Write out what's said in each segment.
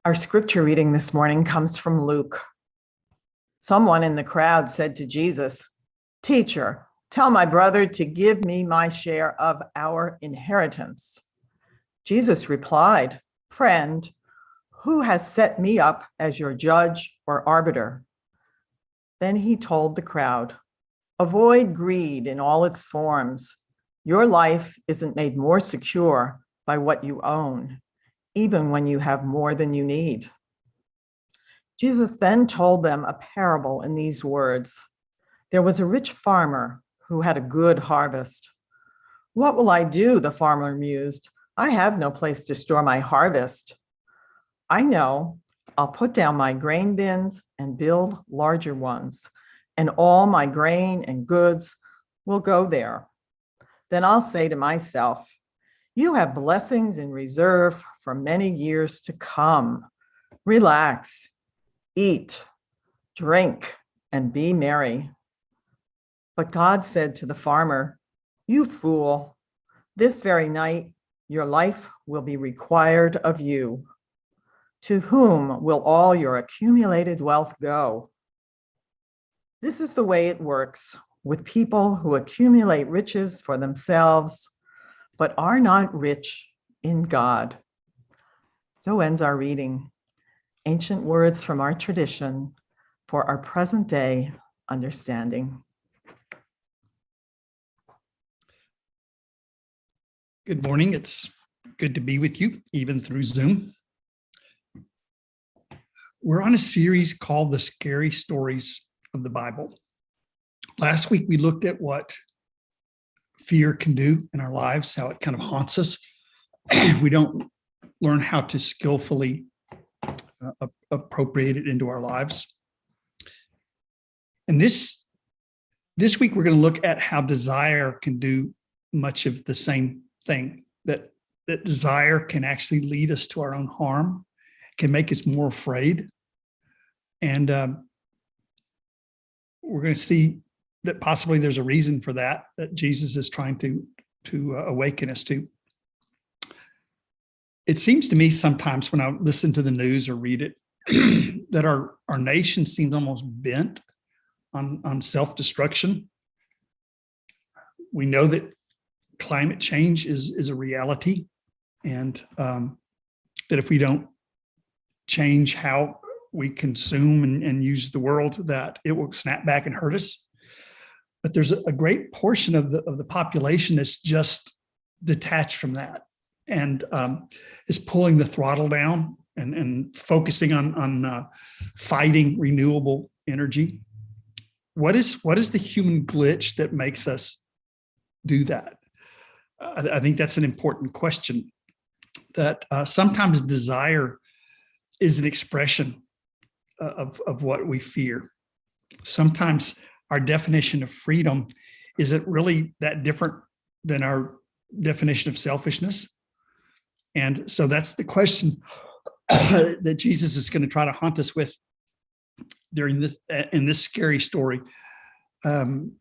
Our scripture reading this morning comes from Luke. Someone in the crowd said to Jesus, "Teacher, tell my brother to give me my share of our inheritance." Jesus replied, "Friend, who has set me up as your judge or arbiter?" Then he told the crowd, "Avoid greed in all its forms. Your life isn't made more secure by what you own, even when you have more than you need." Jesus then told them a parable in these words. There was a rich farmer who had a good harvest. "What will I do?" the farmer mused. "I have no place to store my harvest. I know, I'll put down my grain bins and build larger ones, and all my grain and goods will go there. Then I'll say to myself, you have blessings in reserve for many years to come. Relax, eat, drink, and be merry." But God said to the farmer, "You fool, this very night your life will be required of you. To whom will all your accumulated wealth go?" This is the way it works with people who accumulate riches for themselves, but are not rich in God. So ends our reading. Ancient words from our tradition for our present day understanding. Good morning. It's good to be with you, even through Zoom. We're on a series called The Scary Stories of the Bible. Last week, we looked at what fear can do in our lives, how it kind of haunts us. We don't learn how to skillfully appropriate it into our lives. And this week, we're going to look at how desire can do much of the same thing, that desire can actually lead us to our own harm, can make us more afraid. And we're going to see that possibly there's a reason for that Jesus is trying to awaken us to. It seems to me sometimes when I listen to the news or read it, that our nation seems almost bent on self-destruction. We know that climate change is a reality, and that if we don't change how we consume and use the world, that it will snap back and hurt us. But there's a great portion of the population that's just detached from that and is pulling the throttle down and focusing on fighting renewable energy. What is the human glitch that makes us do that? I think that's an important question, that sometimes desire is an expression of what we fear. Sometimes our definition of freedom isn't really that different than our definition of selfishness. And so that's the question that Jesus is going to try to haunt us with in this scary story. And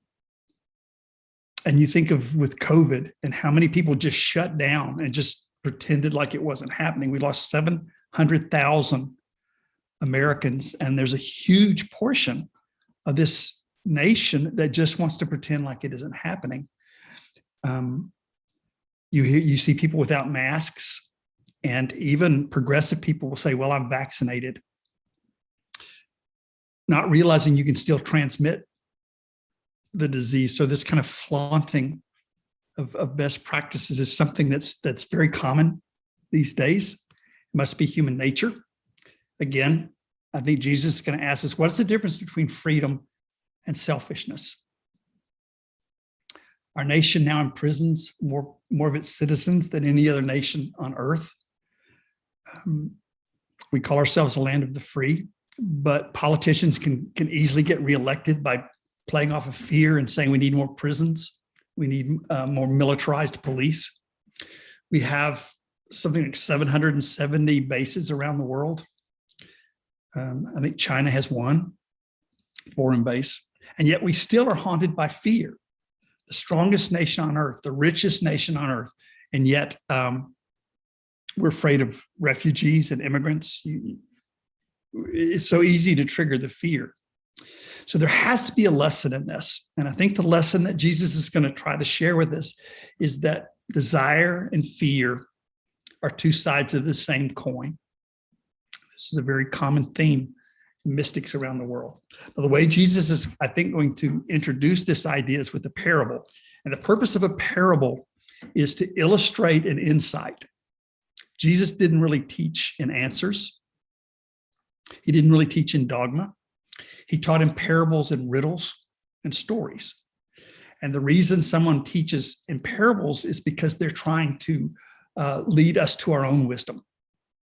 you think of with COVID and how many people just shut down and just pretended like it wasn't happening. We lost 700,000 Americans, and there's a huge portion of this nation that just wants to pretend like it isn't happening. You see people without masks, and even progressive people will say, "Well, I'm vaccinated," not realizing you can still transmit the disease. So this kind of flaunting of best practices is something that's very common these days. It must be human nature. Again, I think Jesus is going to ask us, what is the difference between freedom and selfishness? Our nation now imprisons more of its citizens than any other nation on earth. We call ourselves a land of the free, but politicians can easily get reelected by playing off of fear and saying we need more prisons, we need more militarized police. We have something like 770 bases around the world. I think China has one foreign base, and yet we still are haunted by fear. The strongest nation on earth, the richest nation on earth, and yet We're afraid of refugees and immigrants. It's so easy to trigger the fear. So there has to be a lesson in this. And I think the lesson that Jesus is going to try to share with us is that desire and fear are two sides of the same coin. This is a very common theme in mystics around the world. Now, the way Jesus is, I think, going to introduce this idea is with a parable. And the purpose of a parable is to illustrate an insight. Jesus didn't really teach in answers. He didn't really teach in dogma. He taught in parables and riddles and stories. And the reason someone teaches in parables is because they're trying to lead us to our own wisdom.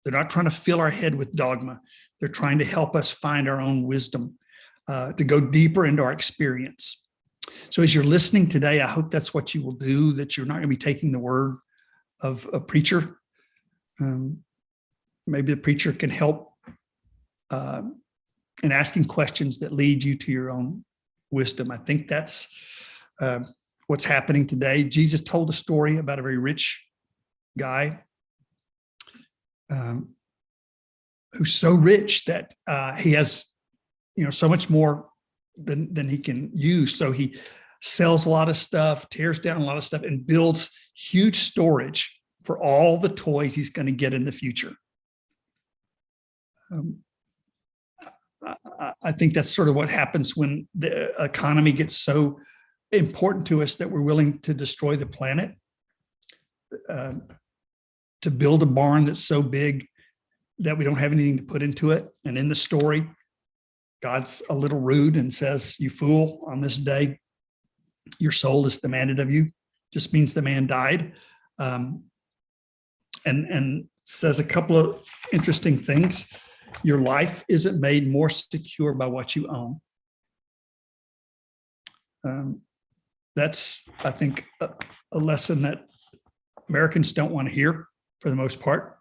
They're not trying to fill our head with dogma. They're trying to help us find our own wisdom, to go deeper into our experience. So as you're listening today, I hope that's what you will do, that you're not going to be taking the word of a preacher. Maybe the preacher can help in asking questions that lead you to your own wisdom. I think that's what's happening today. Jesus told a story about a very rich guy who's so rich that he has, so much more than he can use. So he sells a lot of stuff, tears down a lot of stuff, and builds huge storage for all the toys he's going to get in the future. I think that's sort of what happens when the economy gets so important to us that we're willing to destroy the planet, to build a barn that's so big that we don't have anything to put into it. And in the story, God's a little rude and says, "You fool, on this day, your soul is demanded of you." Just means the man died. And says a couple of interesting things. Your life isn't made more secure by what you own. That's, I think, a lesson that Americans don't want to hear for the most part.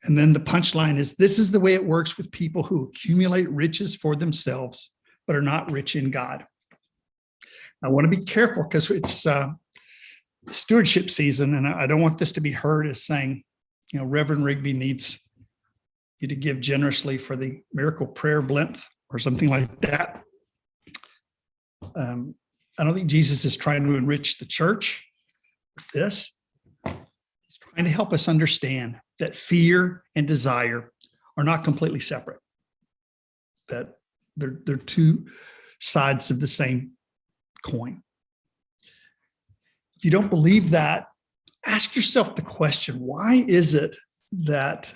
And then the punchline is, this is the way it works with people who accumulate riches for themselves, but are not rich in God. I want to be careful because it's stewardship season, and I don't want this to be heard as saying, Reverend Rigby needs you to give generously for the miracle prayer blimp or something like that. I don't think Jesus is trying to enrich the church with this. He's trying to help us understand that fear and desire are not completely separate, that they're two sides of the same coin. If you don't believe that, ask yourself the question, why is it that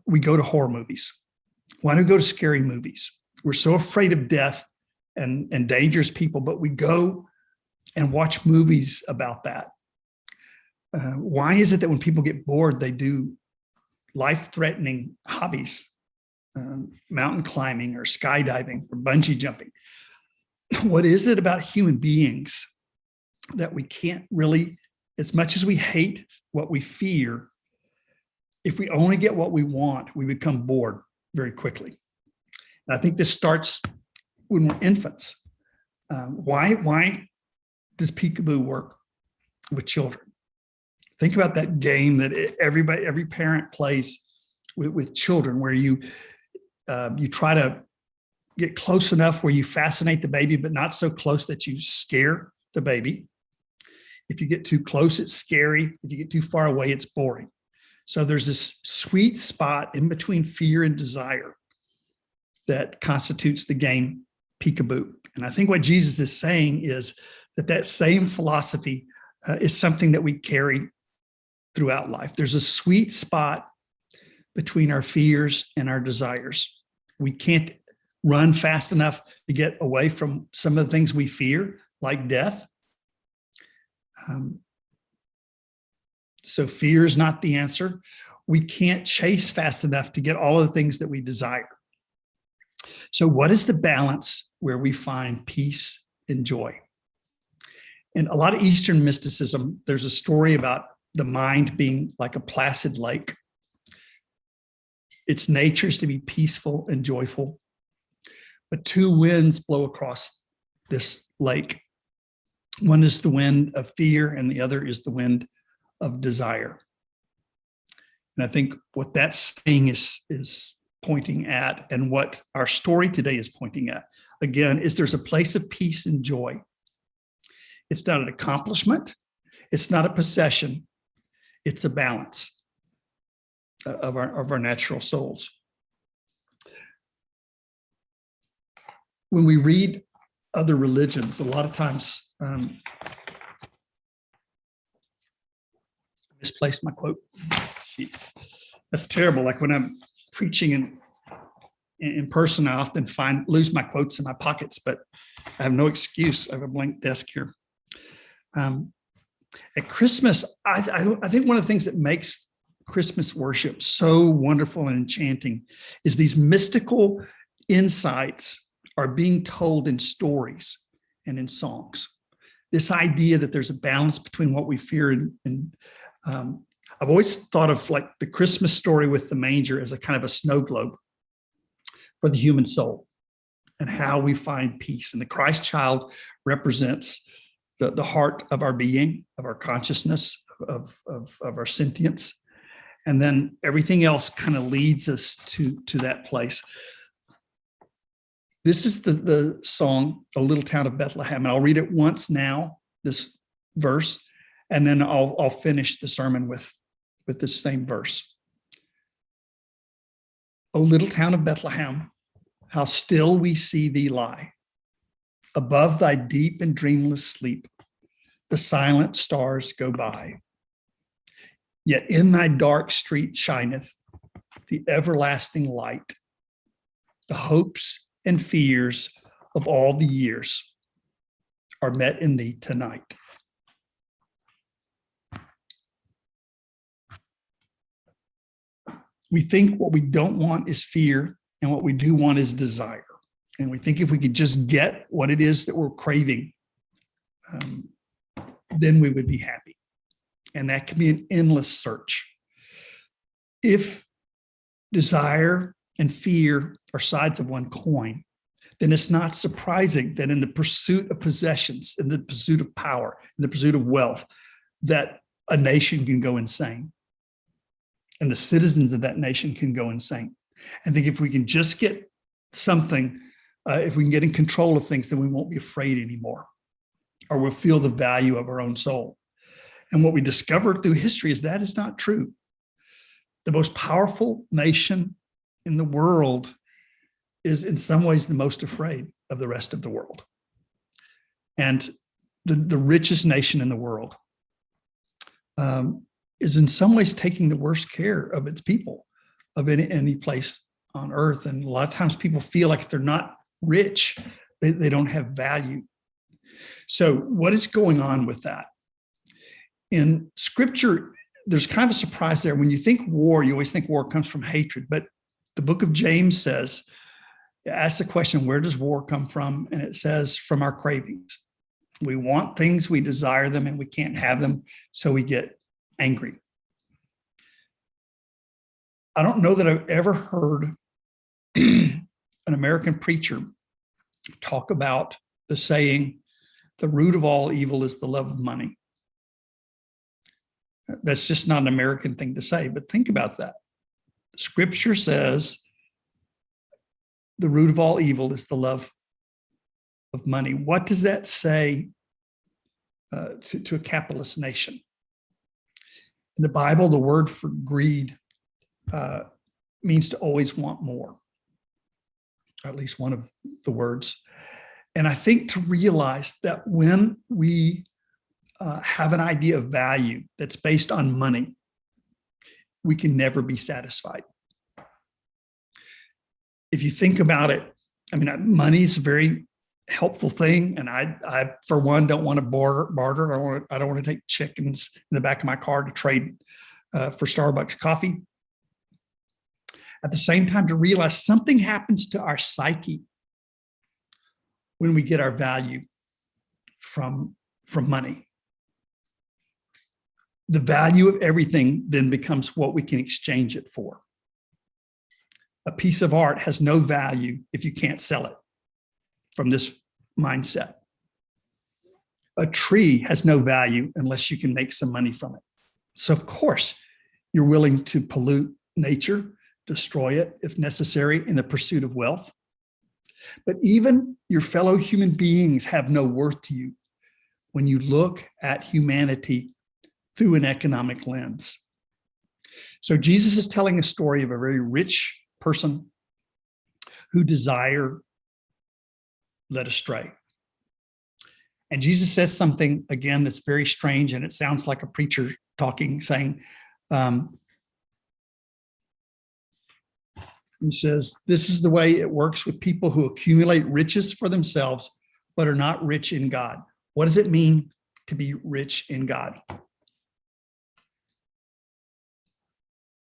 we go to horror movies? Why do we go to scary movies? We're so afraid of death and dangerous people, but we go and watch movies about that. Why is it that when people get bored, they do life-threatening hobbies, mountain climbing or skydiving or bungee jumping? What is it about human beings that we can't really, as much as we hate what we fear, if we only get what we want, we become bored very quickly. And I think this starts when we're infants. Why does peekaboo work with children? Think about that game that every parent plays with children, where you try to get close enough where you fascinate the baby, but not so close that you scare the baby. If you get too close, it's scary. If you get too far away, it's boring. So there's this sweet spot in between fear and desire that constitutes the game peekaboo. And I think what Jesus is saying is that same philosophy is something that we carry throughout life. There's a sweet spot between our fears and our desires. We can't run fast enough to get away from some of the things we fear, like death. So fear is not the answer. We can't chase fast enough to get all of the things that we desire. So what is the balance where we find peace and joy? In a lot of Eastern mysticism, there's a story about the mind being like a placid lake. Its nature is to be peaceful and joyful. But two winds blow across this lake. One is the wind of fear, and the other is the wind of desire. And I think what that saying is pointing at, and what our story today is pointing at, again, is there's a place of peace and joy. It's not an accomplishment. It's not a possession. It's a balance of our natural souls. When we read other religions, a lot of times, misplaced my quote. That's terrible. Like when I'm preaching in person, I often lose my quotes in my pockets, but I have no excuse. I have a blank desk here. At Christmas, I think one of the things that makes Christmas worship so wonderful and enchanting is these mystical insights are being told in stories and in songs. This idea that there's a balance between what we fear and I've always thought of like the Christmas story with the manger as a kind of a snow globe for the human soul and how we find peace. And the Christ child represents the heart of our being, of our consciousness, of our sentience. And then everything else kind of leads us to that place. This is the song, O Little Town of Bethlehem. And I'll read it once now, this verse, and then I'll finish the sermon with this same verse. O little town of Bethlehem, how still we see thee lie. Above thy deep and dreamless sleep, the silent stars go by. Yet in thy dark street shineth the everlasting light. The hopes and fears of all the years are met in thee tonight. We think what we don't want is fear, and what we do want is desire. And we think if we could just get what it is that we're craving, then we would be happy. And that can be an endless search. If desire and fear are sides of one coin, then it's not surprising that in the pursuit of possessions, in the pursuit of power, in the pursuit of wealth, that a nation can go insane. And the citizens of that nation can go insane. I think if we can just get something, if we can get in control of things, then we won't be afraid anymore, or we'll feel the value of our own soul. And what we discover through history is that is not true. The most powerful nation in the world is in some ways the most afraid of the rest of the world. And the richest nation in the world is in some ways taking the worst care of its people of any place on earth. And a lot of times people feel like if they're not rich, they don't have value. So what is going on with that? In scripture, there's kind of a surprise there. When you think war, you always think war comes from hatred. But the book of James says, ask the question, where does war come from? And it says, from our cravings. We want things, we desire them, and we can't have them, so we get angry. I don't know that I've ever heard an American preacher talk about the saying, the root of all evil is the love of money. That's just not an American thing to say, but think about that. Scripture says the root of all evil is the love of money. What does that say to a capitalist nation? In the Bible, the word for greed means to always want more, or at least one of the words. And I think to realize that when we have an idea of value that's based on money, we can never be satisfied. If you think about it, I mean, money's a very helpful thing. And I for one, don't want to barter. I don't want to take chickens in the back of my car to trade for Starbucks coffee. At the same time, to realize something happens to our psyche when we get our value from money. The value of everything then becomes what we can exchange it for. A piece of art has no value if you can't sell it from this mindset. A tree has no value unless you can make some money from it. So of course, You're willing to pollute nature, destroy it if necessary in the pursuit of wealth. But even your fellow human beings have no worth to you when you look at humanity through an economic lens. So Jesus is telling a story of a very rich person who desire led astray. And Jesus says something, again, that's very strange, and it sounds like a preacher talking, saying, he says, this is the way it works with people who accumulate riches for themselves, but are not rich in God. What does it mean to be rich in God?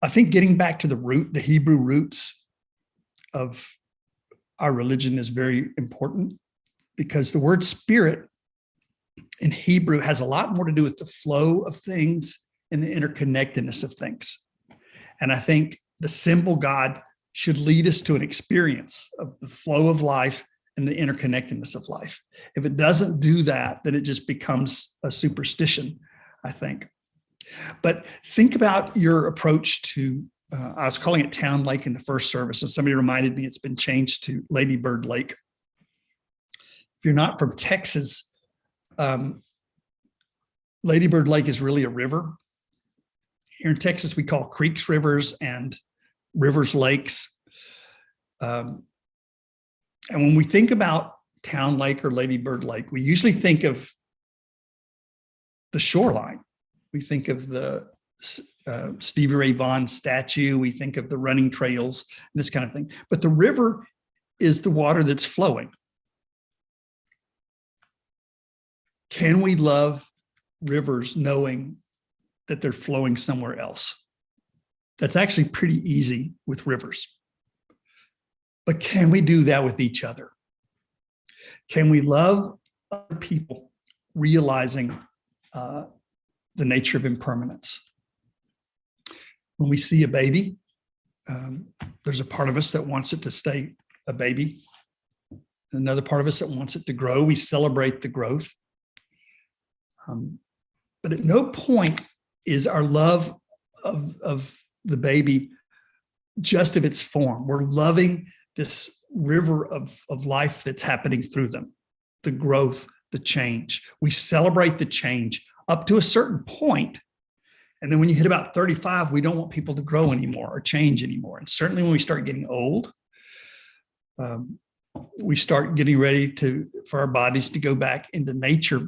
I think getting back to the Hebrew roots of our religion is very important, because the word spirit in Hebrew has a lot more to do with the flow of things and the interconnectedness of things. And I think the symbol God should lead us to an experience of the flow of life and the interconnectedness of life. If it doesn't do that, then it just becomes a superstition, I think. But think about your approach to, I was calling it Town Lake in the first service, and somebody reminded me it's been changed to Lady Bird Lake. If you're not from Texas, Lady Bird Lake is really a river. Here in Texas, we call creeks rivers and rivers lakes. And when we think about Town Lake or Lady Bird Lake, we usually think of the shoreline. We think of the Stevie Ray Vaughan statue. We think of the running trails, and this kind of thing. But the river is the water that's flowing. Can we love rivers knowing that they're flowing somewhere else? That's actually pretty easy with rivers. But can we do that with each other? Can we love other people realizing the nature of impermanence? When we see a baby, there's a part of us that wants it to stay a baby. Another part of us that wants it to grow. We celebrate the growth. But at no point is our love of the baby just of its form. We're loving this river of life that's happening through them, the growth, the change. We celebrate the change up to a certain point. And then when you hit about 35, we don't want people to grow anymore or change anymore. And certainly when we start getting old, we start getting ready for our bodies to go back into nature.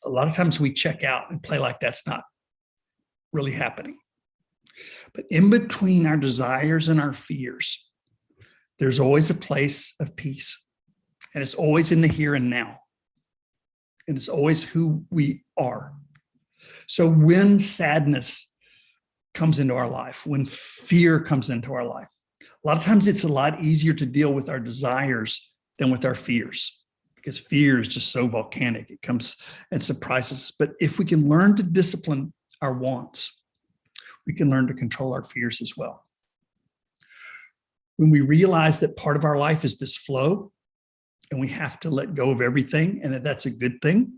A lot of times we check out and play like that's not really happening. But in between our desires and our fears, there's always a place of peace. And it's always in the here and now. And it's always who we are. So when sadness comes into our life, when fear comes into our life, a lot of times it's a lot easier to deal with our desires than with our fears, because fear is just so volcanic. It comes and surprises us. But if we can learn to discipline our wants, we can learn to control our fears as well. When we realize that part of our life is this flow, and we have to let go of everything, and that's a good thing,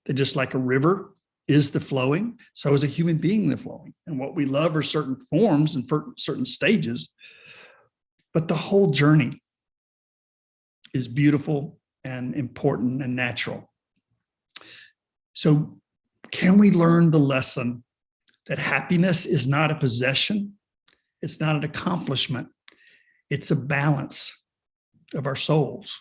that just like a river is the flowing, so is a human being the flowing. And what we love are certain forms and certain stages, but the whole journey is beautiful and important and natural. So can we learn the lesson that happiness is not a possession, it's not an accomplishment, it's a balance of our souls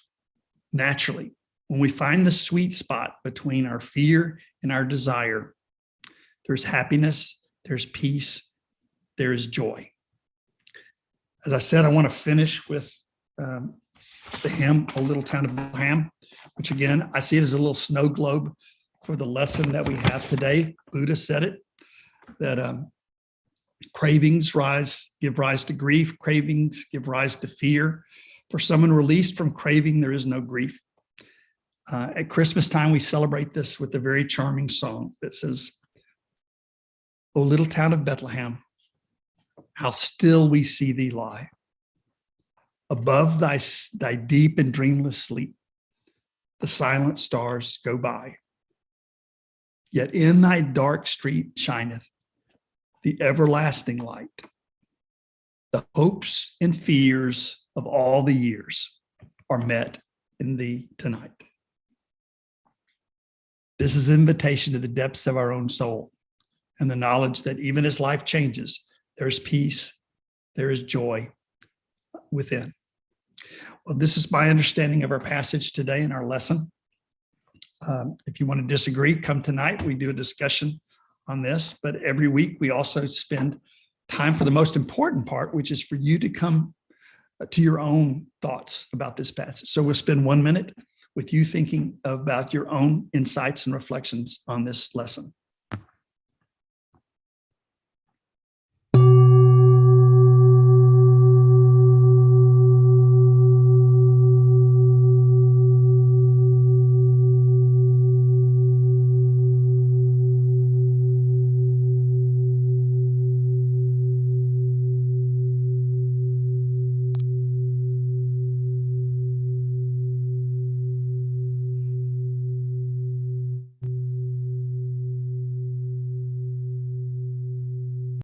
naturally. When we find the sweet spot between our fear and our desire, there's happiness, there's peace, there is joy. As I said, I want to finish with the hymn, O Little Town of Bethlehem, which again, I see it as a little snow globe for the lesson that we have today. Buddha said it, that cravings give rise to grief, cravings give rise to fear. For someone released from craving, there is no grief. At Christmas time, we celebrate this with a very charming song that says, O little town of Bethlehem, how still we see thee lie. Above thy deep and dreamless sleep, the silent stars go by. Yet in thy dark street shineth the everlasting light. The hopes and fears of all the years are met in thee tonight. This is an invitation to the depths of our own soul and the knowledge that even as life changes, there's peace, there is joy within. Well, this is my understanding of our passage today in our lesson. If you want to disagree, come tonight. We do a discussion on this, but every week we also spend time for the most important part, which is for you to come to your own thoughts about this passage. So we'll spend 1 minute with you thinking about your own insights and reflections on this lesson.